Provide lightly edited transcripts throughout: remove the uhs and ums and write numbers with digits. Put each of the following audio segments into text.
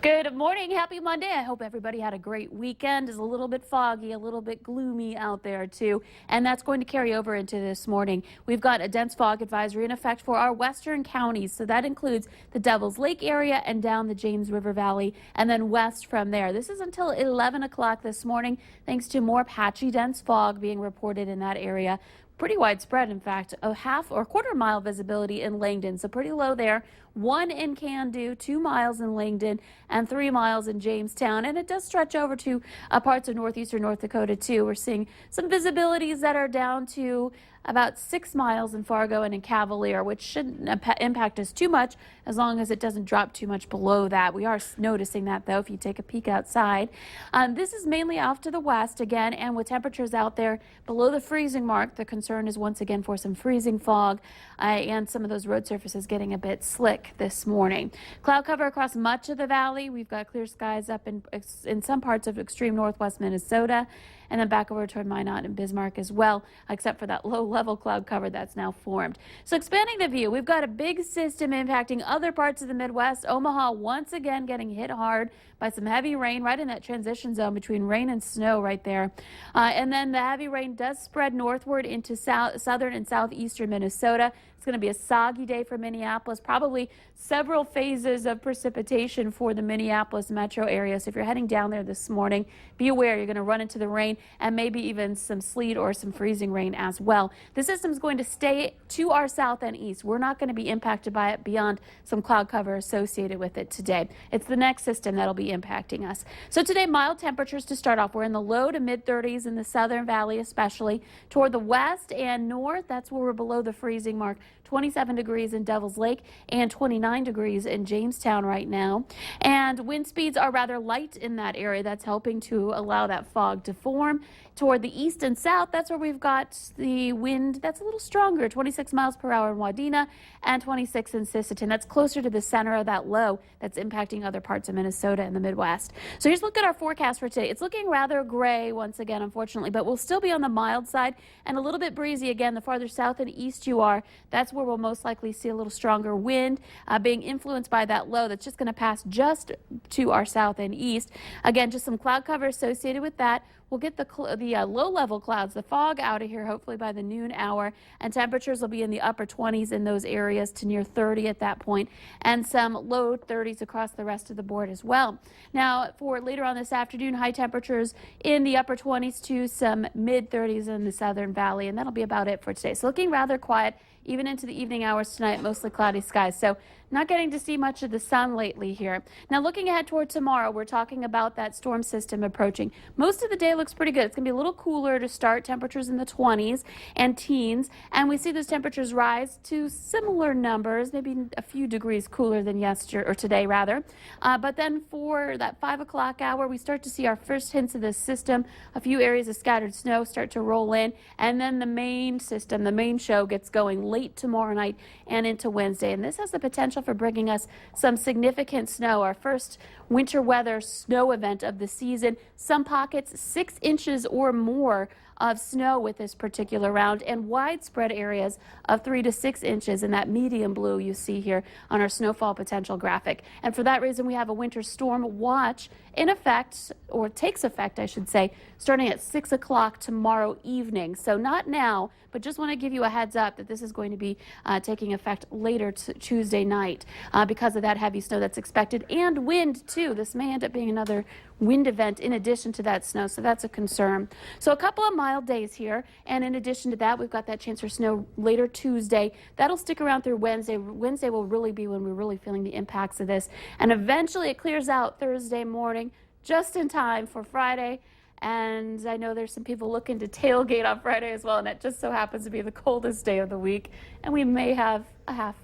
Good morning. Happy Monday. I hope everybody had a great weekend. It's a little bit foggy, a little bit gloomy out there too, and that's going to carry over into this morning. We've got a dense fog advisory in effect for our western counties, so that includes the Devil's Lake area and down the James River Valley and then west from there. This is until 11 o'clock this morning, thanks to more patchy dense fog being reported in that area. Pretty widespread, in fact, a half or quarter mile visibility in Langdon, so pretty low there. 1 in Cando, 2 miles in Langdon, and 3 miles in Jamestown. And it does stretch over to parts of northeastern North Dakota, too. We're seeing some visibilities that are down to about 6 miles in Fargo and in Cavalier, which shouldn't impact us too much as long as it doesn't drop too much below that. We are noticing that, though, if you take a peek outside. This is mainly off to the west again, and with temperatures out there below the freezing mark, the concern is once again for some freezing fog and some of those road surfaces getting a bit slick this morning. Cloud cover across much of the valley. We've got clear skies up in some parts of extreme northwest Minnesota, and then back over toward Minot and Bismarck as well, except for that low-level cloud cover that's now formed. So expanding the view, we've got a big system impacting other parts of the Midwest. Omaha once again getting hit hard by some heavy rain right in that transition zone between rain and snow right there. And then the heavy rain does spread northward into southern and southeastern Minnesota. It's going to be a soggy day for Minneapolis, probably several phases of precipitation for the Minneapolis metro area. So if you're heading down there this morning, be aware you're going to run into the rain and maybe even some sleet or some freezing rain as well. The system is going to stay to our south and east. We're not going to be impacted by it beyond some cloud cover associated with it today. It's the next system that'll be impacting us. So today, mild temperatures to start off. We're in the low to mid 30s in the southern valley, especially toward the west and north. That's where we're below the freezing mark. 27 degrees in Devil's Lake and 29 degrees in Jamestown right now. And wind speeds are rather light in that area. That's helping to allow that fog to form. Toward the east and south, that's where we've got the wind that's a little stronger, 26 miles per hour in Wadena and 26 in Sisseton. That's closer to the center of that low that's impacting other parts of Minnesota and the Midwest. So here's a look at our forecast for today. It's looking rather gray once again, unfortunately, but we'll still be on the mild side and a little bit breezy again. The farther south and east you are, that's where we'll most likely see a little stronger wind being influenced by that low that's just going to pass just to our south and east. Again, just some cloud cover associated with that. We'll get the low-level clouds, the fog out of here hopefully by the noon hour, and temperatures will be in the upper 20s in those areas to near 30 at that point, and some low 30s across the rest of the board as well. Now, for later on this afternoon, high temperatures in the upper 20s to some mid 30s in the southern valley, and that'll be about it for today. So looking rather quiet even into the evening hours tonight, mostly cloudy skies. So not getting to see much of the sun lately here. Now looking ahead toward tomorrow, we're talking about that storm system approaching. Most of the day looks pretty good. It's going to be a little cooler to start, temperatures in the 20s and teens, and we see those temperatures rise to similar numbers, maybe a few degrees cooler than yesterday or today rather. But then for that 5 o'clock hour, we start to see our first hints of this system. A few areas of scattered snow start to roll in, and then the main system, the main show gets going late tomorrow night and into Wednesday, and this has the potential for bringing us some significant snow, our first winter weather snow event of the season. Some pockets 6 inches or more of snow with this particular round, and widespread areas of 3 to 6 inches in that medium blue you see here on our snowfall potential graphic. And for that reason, we have a winter storm watch in effect, or takes effect, I should say, starting at 6 o'clock tomorrow evening. So not now, but just want to give you a heads up that this is going to be taking effect later Tuesday night because of that heavy snow that's expected, and wind too. This may end up being another wind event in addition to that snow, so that's a concern. So a couple of mild days here, and in addition to that, we've got that chance for snow later Tuesday. That'll stick around through Wednesday. Wednesday will really be when we're really feeling the impacts of this, and eventually it clears out Thursday morning just in time for Friday. And I know there's some people looking to tailgate on Friday as well, and it just so happens to be the coldest day of the week, and we may have a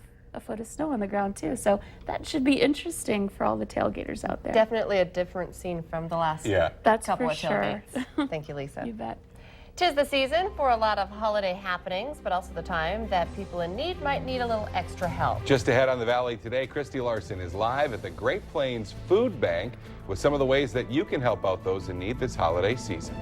foot of snow on the ground too, so that should be interesting for all the tailgaters out there. Definitely a different scene from the last couple of tailgates. Thank you, Lisa. You bet. 'Tis the season for a lot of holiday happenings, but also the time that people in need might need a little extra help. Just ahead on the Valley today, Christy Larson is live at the Great Plains Food Bank with some of the ways that you can help out those in need this holiday season.